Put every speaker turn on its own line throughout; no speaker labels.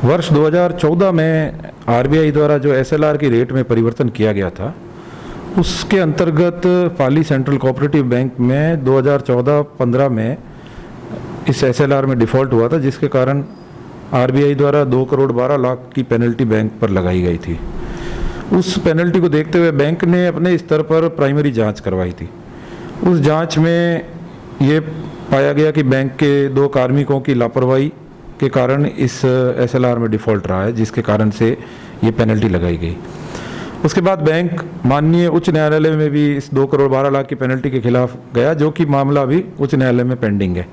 वर्ष 2014 में आरबीआई द्वारा जो एसएलआर की रेट में परिवर्तन किया गया था, उसके अंतर्गत पाली सेंट्रल कोऑपरेटिव बैंक में 2014-15 में इस एसएलआर में डिफ़ॉल्ट हुआ था, जिसके कारण आरबीआई द्वारा 2 करोड़ 12 लाख की पेनल्टी बैंक पर लगाई गई थी। उस पेनल्टी को देखते हुए बैंक ने अपने स्तर पर प्राइमरी जांच करवाई थी। उस जांच में ये पाया गया कि बैंक के 2 कार्मिकों की लापरवाही के कारण इस एसएलआर में डिफ़ॉल्ट रहा है, जिसके कारण से ये पेनल्टी लगाई गई। उसके बाद बैंक माननीय उच्च न्यायालय में भी इस 2 करोड़ 12 लाख की पेनल्टी के खिलाफ गया, जो कि मामला भी उच्च न्यायालय में पेंडिंग है।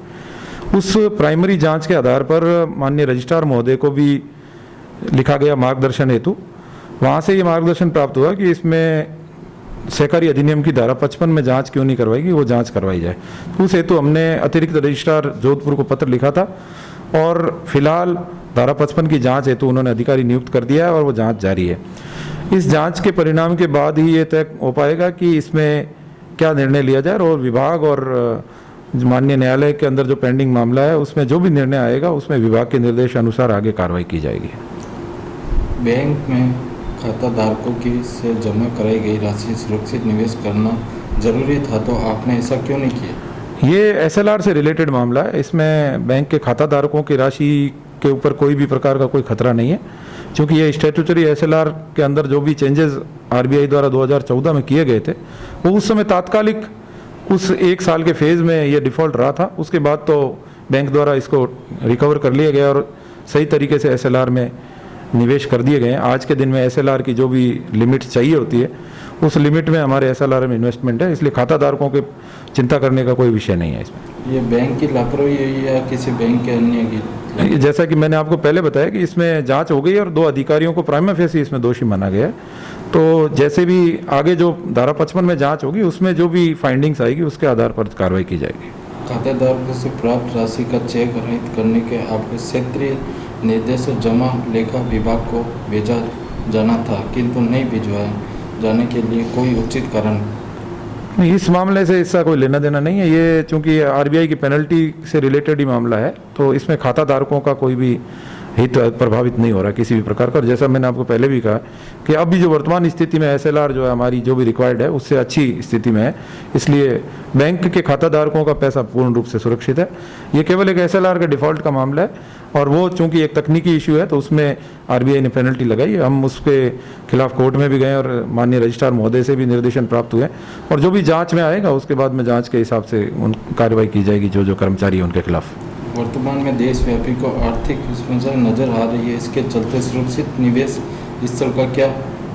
उस प्राइमरी जांच के आधार पर माननीय रजिस्ट्रार महोदय को भी लिखा गया मार्गदर्शन हेतु। वहाँ से ये मार्गदर्शन प्राप्त हुआ कि इसमें सहकारी अधिनियम की धारा 55 में जांच क्यों नहीं करवाएगी, वो जांच करवाई जाए। उस हेतु हमने अतिरिक्त रजिस्ट्रार जोधपुर को पत्र लिखा था और फिलहाल धारा 55 की जांच हेतु उन्होंने अधिकारी नियुक्त कर दिया है और वो जांच जारी है। इस जांच के परिणाम के बाद ही ये तय हो पाएगा कि इसमें क्या निर्णय लिया जाए, और विभाग और माननीय न्यायालय के अंदर जो पेंडिंग मामला है उसमें जो भी निर्णय आएगा उसमें विभाग के निर्देश अनुसार आगे कार्रवाई की जाएगी।
बैंक में खाता धारकों की से जमा कराई गई राशि सुरक्षित निवेश करना जरूरी था, तो आपने ऐसा क्यों नहीं किया?
ये एसएलआर से रिलेटेड मामला है। इसमें बैंक के खाता धारकों की राशि के ऊपर कोई भी प्रकार का कोई खतरा नहीं है, क्योंकि ये स्टैट्यूटरी एसएलआर के अंदर जो भी चेंजेस आरबीआई द्वारा 2014 में किए गए थे, वो उस समय तात्कालिक उस 1 साल के फेज़ में ये डिफ़ॉल्ट रहा था। उसके बाद तो बैंक द्वारा इसको रिकवर कर लिया गया और सही तरीके से एसएलआर में निवेश कर दिए गए हैं। आज के दिन में एसएलआर की जो भी लिमिट चाहिए होती है, उस लिमिट में हमारे एसएलआर में इन्वेस्टमेंट है, इसलिए खाता धारकों के चिंता करने का कोई विषय नहीं है इसमें।
ये बैंक की लापरवाही है या किसी बैंक के अन्य की?
जैसा कि मैंने आपको पहले बताया कि इसमें जांच हो गई और 2 अधिकारियों को प्राइमा फेसी इसमें दोषी माना गया है। तो जैसे भी आगे जो धारा 55 में जांच होगी उसमें जो भी फाइंडिंग्स आएगी उसके आधार पर कार्रवाई की जाएगी।
खातेदारों से प्राप्त राशि का चेक रहित करने के आपके क्षेत्रीय निर्देश जमा लेखा विभाग को भेजा जाना था, किंतु नहीं भिजवाया जाने के लिए कोई उचित कारण?
इस मामले से इसका कोई लेना देना नहीं है। ये चूंकि आरबीआई की पेनल्टी से रिलेटेड ही मामला है, तो इसमें खाता धारकों का कोई भी हित प्रभावित नहीं हो रहा किसी भी प्रकार का। जैसा मैंने आपको पहले भी कहा कि अभी जो वर्तमान स्थिति में एसएलआर जो है हमारी जो भी रिक्वायर्ड है उससे अच्छी स्थिति में है, इसलिए बैंक के खाता धारकों का पैसा पूर्ण रूप से सुरक्षित है। ये केवल एक एसएलआर के डिफ़ॉल्ट का मामला है और वो चूंकि एक तकनीकी इशू है तो उसमें आरबीआई ने पेनल्टी लगाई। हम उसके खिलाफ कोर्ट में भी गए और माननीय रजिस्ट्रार महोदय से भी निर्देशन प्राप्त हुए, और जो भी जाँच में आएगा उसके बाद में जाँच के हिसाब से उन कार्रवाई की जाएगी जो कर्मचारी है उनके खिलाफ।
वर्तमान में देशव्यापी को आर्थिक विस्फोट नजर आ रही है, इसके चलते सुरक्षित निवेश स्थल का क्या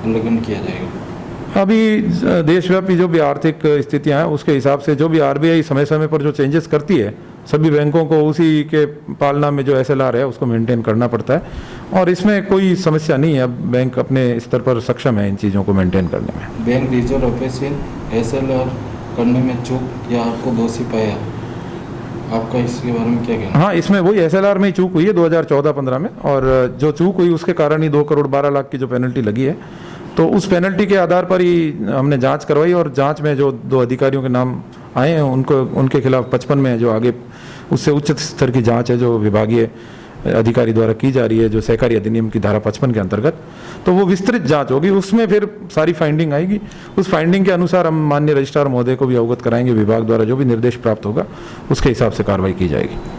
उल्लंघन किया जाएगा?
अभी देशव्यापी जो भी आर्थिक स्थितियां हैं उसके हिसाब से जो भी आरबीआई समय समय पर जो चेंजेस करती है, सभी बैंकों को उसी के पालना में जो एसएलआर है उसको मेंटेन करना पड़ता है, और इसमें कोई समस्या नहीं है। अब बैंक अपने स्तर पर सक्षम है इन चीज़ों को मेंटेन करने में।
बैंक रिजर्व ऑफिसर एसएलआर करने में चूक या आपको दोषी पाया, आपका इसके बारे में क्या कहना?
हाँ, इसमें वही एसएलआर में ही चूक हुई है 2014-15 में, और जो चूक हुई उसके कारण ही 2 करोड़ 12 लाख की जो पेनल्टी लगी है, तो उस पेनल्टी के आधार पर ही हमने जांच करवाई, और जांच में जो 2 अधिकारियों के नाम आए हैं उनके खिलाफ 55 में जो आगे उससे उच्च स्तर की जांच है जो विभागीय अधिकारी द्वारा की जा रही है, जो सहकारी अधिनियम की धारा 55 के अंतर्गत, तो वो विस्तृत जांच होगी, उसमें फिर सारी फाइंडिंग आएगी। उस फाइंडिंग के अनुसार हम माननीय रजिस्ट्रार महोदय को भी अवगत कराएंगे, विभाग द्वारा जो भी निर्देश प्राप्त होगा उसके हिसाब से कार्रवाई की जाएगी।